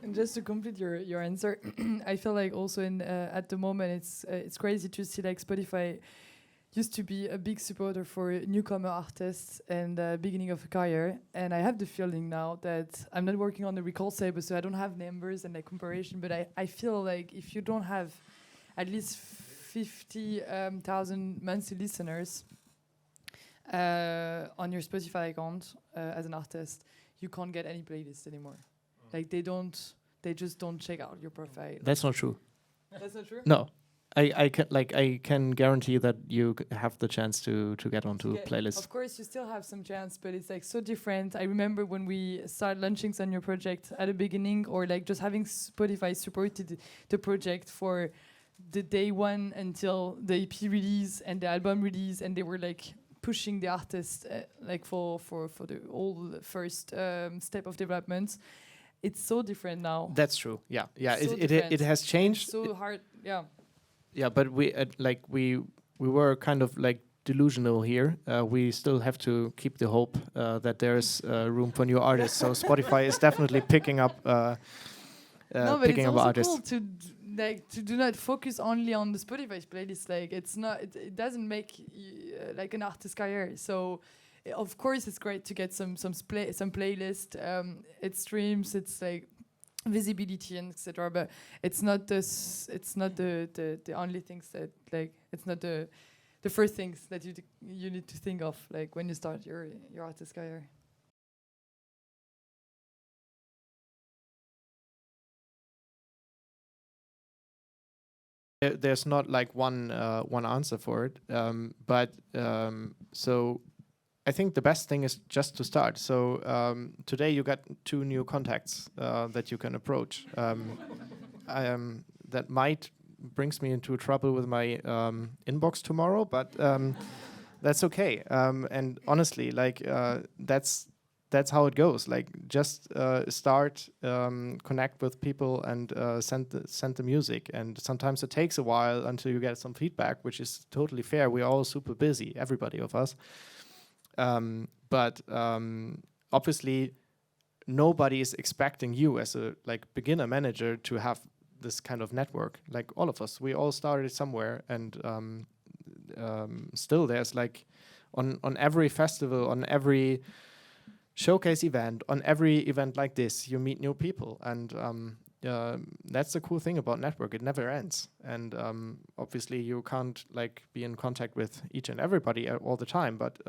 And just to complete your answer, I feel like also at the moment it's crazy to see like Spotify used to be a big supporter for newcomer artists and beginning of a career, and I have the feeling now that I'm not working on the record label, so I don't have numbers and like comparison, but I feel like if you don't have at least 50,000 monthly listeners on your Spotify account as an artist, you can't get any playlist anymore. Like they just don't check out your profile. That's not true. That's not true? No. I can guarantee that you have the chance to get onto playlists. Of course, you still have some chance, but it's like so different. I remember when we started launching some new project at the beginning, or like just having Spotify supported the project for the day one until the EP release and the album release, and they were like pushing the artist like for the all first step of development. it's so different now. That's true. Yeah, yeah. So It has changed. It's so hard. Yeah. Yeah, but we were kind of like delusional here. We still have to keep the hope that there's room for new artists. So Spotify is definitely picking up. No, but picking it's up also artists. cool to do not focus only on the Spotify playlist. Like it's not, it doesn't make like an artist career. So of course it's great to get some playlist. It streams. It's like visibility and etc. But it's not this. It's not the only things that like. It's not the first things that you need to think of like when you start your artist career. There's not like one answer for it, but so I think the best thing is just to start. So today you got 2 new contacts that you can approach. That might brings me into trouble with my inbox tomorrow, but that's okay. And honestly, like that's how it goes. Like just start, connect with people, and send the music. And sometimes it takes a while until you get some feedback, which is totally fair. We're all super busy, everybody of us. But obviously, nobody is expecting you as a like beginner manager to have this kind of network. Like all of us, we all started somewhere, and still there's like on every festival, on every showcase event, on every event like this, you meet new people, and that's the cool thing about network. It never ends, and obviously you can't like be in contact with each and everybody all the time, but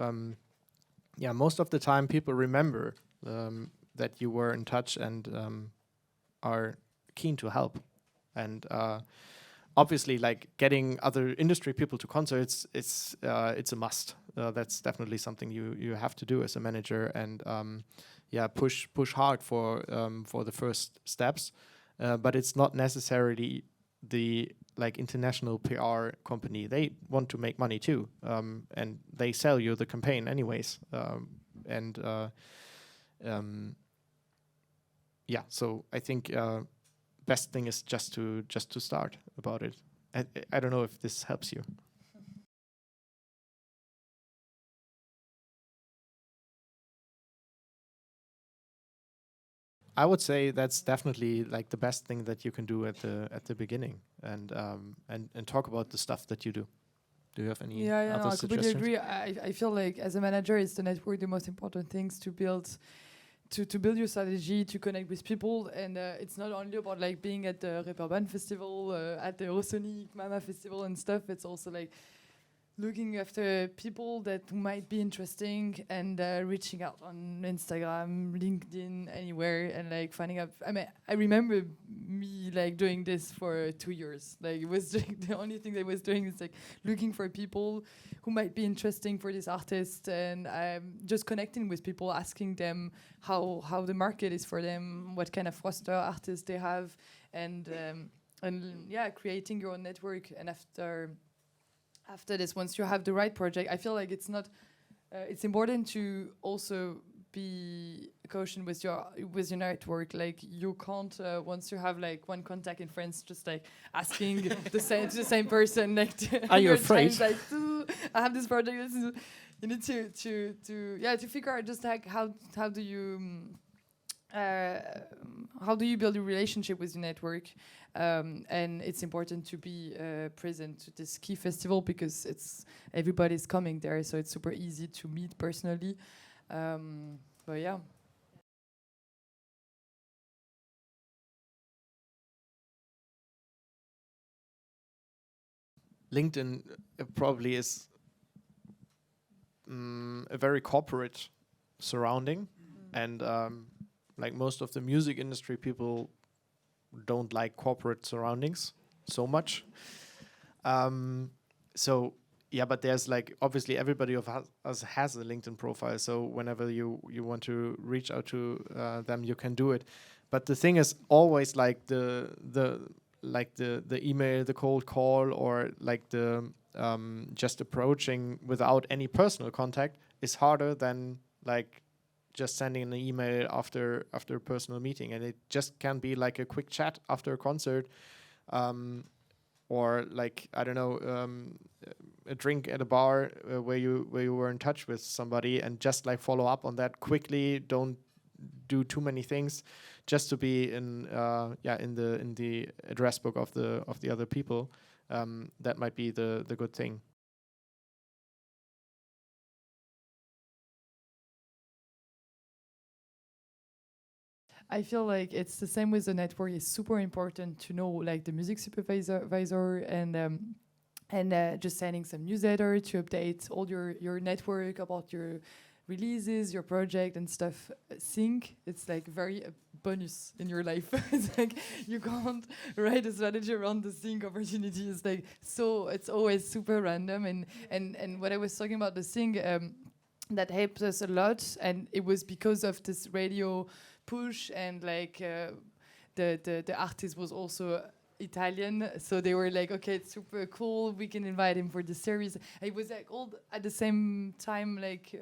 yeah, most of the time people remember that you were in touch and are keen to help. And obviously, like getting other industry people to concerts, it's a must. That's definitely something you have to do as a manager, and yeah, push hard for the first steps. But it's not necessarily the like international PR company. They want to make money too, and they sell you the campaign anyways. Yeah, so I think best thing is just to start about it. I don't know if this helps you. I would say that's definitely like the best thing that you can do at the beginning, and talk about the stuff that you do. Do you have any Yeah, other no, I completely suggestions? agree. I feel like as a manager, it's the network the most important things to build. To build your strategy, to connect with people, and it's not only about like being at the Reeperbahn Festival, at the Eurosonic Mama Festival and stuff. It's also like looking after people that might be interesting and reaching out on Instagram, LinkedIn, anywhere, and like finding out. I mean, I remember me like doing this for 2 years. Like it was doing the only thing I was doing is like looking for people who might be interesting for this artist, and just connecting with people, asking them how the market is for them, what kind of roster artists they have, and yeah, creating your own network. And after this, once you have the right project, I feel like it's not. It's important to also be cautious with your network. Like you can't once you have like one contact in France, just like asking the same person. Like Are you afraid? Like, I have this project. You need to figure out just like how do you build a relationship with your network. And it's important to be present to this key festival because everybody's coming there, so it's super easy to meet personally. But yeah. LinkedIn probably is a very corporate surrounding, and like most of the music industry people don't like corporate surroundings so much. So yeah, but there's like obviously everybody of us has a LinkedIn profile. So whenever you want to reach out to them, you can do it. But the thing is always like the email, the cold call, or like the just approaching without any personal contact is harder than like just sending an email after a personal meeting, and it just can be like a quick chat after a concert, or like, I don't know, a drink at a bar where you were in touch with somebody, and just like follow up on that quickly. Don't do too many things, just to be in the address book of the other people. That might be the good thing. I feel like it's the same with the network. It's super important to know like the music supervisor and just sending some newsletter to update all your network about your releases, your project and stuff. Sync, it's like very bonus in your life. It's like you can't write a strategy around the sync opportunity. It's like, so it's always super random. And what I was talking about the sync, that helps us a lot, and it was because of this radio push, and like the artist was also Italian, so they were like, okay, it's super cool, we can invite him for the series. It was like all at the same time, like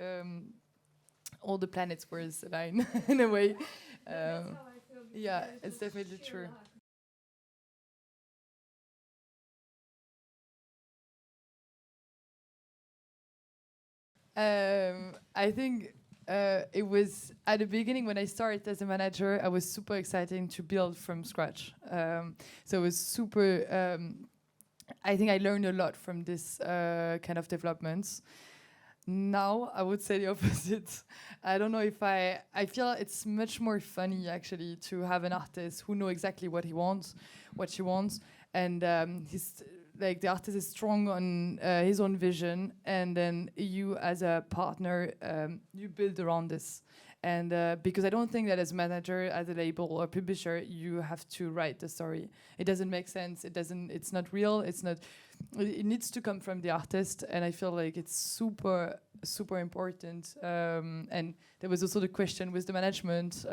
all the planets were aligned in a way. Yeah, it's definitely true. I think it was at the beginning when I started as a manager, I was super excited to build from scratch. So it was super, I think I learned a lot from this kind of developments. Now I would say the opposite. I don't know if I feel it's much more funny actually to have an artist who knows exactly what he wants, what she wants, and he's like the artist is strong on his own vision, and then you as a partner, you build around this. And because I don't think that as a manager, as a label or publisher, you have to write the story. It doesn't make sense. It's not real. It needs to come from the artist, and I feel like it's super, super important. And there was also the question with the management.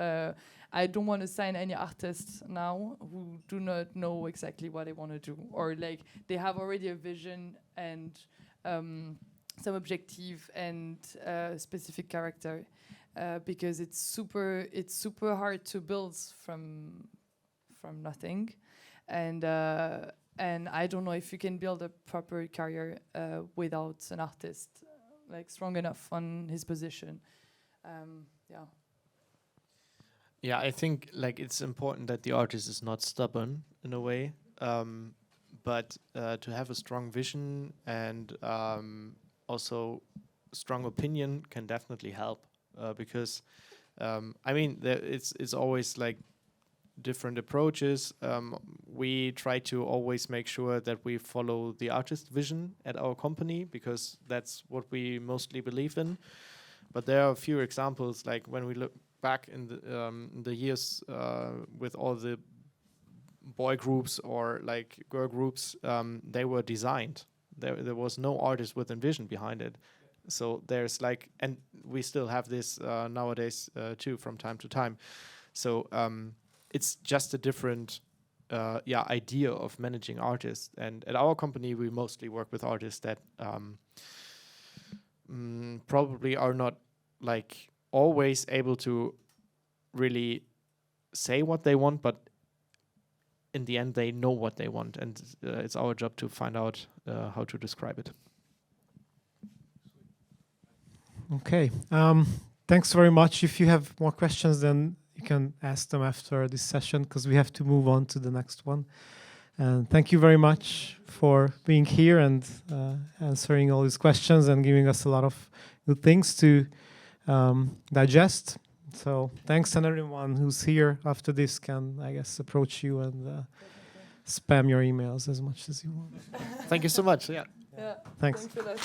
I don't want to sign any artists now who do not know exactly what they want to do, or like they have already a vision and some objective and specific character, because it's super hard to build from nothing, and I don't know if you can build a proper career without an artist like strong enough on his position. Yeah. Yeah, I think like it's important that the artist is not stubborn in a way, but to have a strong vision and also strong opinion can definitely help, because I mean it's always like different approaches. We try to always make sure that we follow the artist vision at our company, because that's what we mostly believe in. But there are a few examples, like when we look back in the years with all the boy groups or like girl groups, they were designed. There was no artist with a vision behind it. So there's like, and we still have this nowadays too from time to time. So it's just a different idea of managing artists. And at our company, we mostly work with artists that probably are not like always able to really say what they want, but in the end they know what they want, and it's our job to find out how to describe it. Okay, thanks very much. If you have more questions, then you can ask them after this session, because we have to move on to the next one. And thank you very much for being here and answering all these questions and giving us a lot of good things to digest. So thanks, and everyone who's here after this can, I guess, approach you and spam your emails as much as you want. Thank you so much. Yeah. Yeah. Thanks. Thanks for that.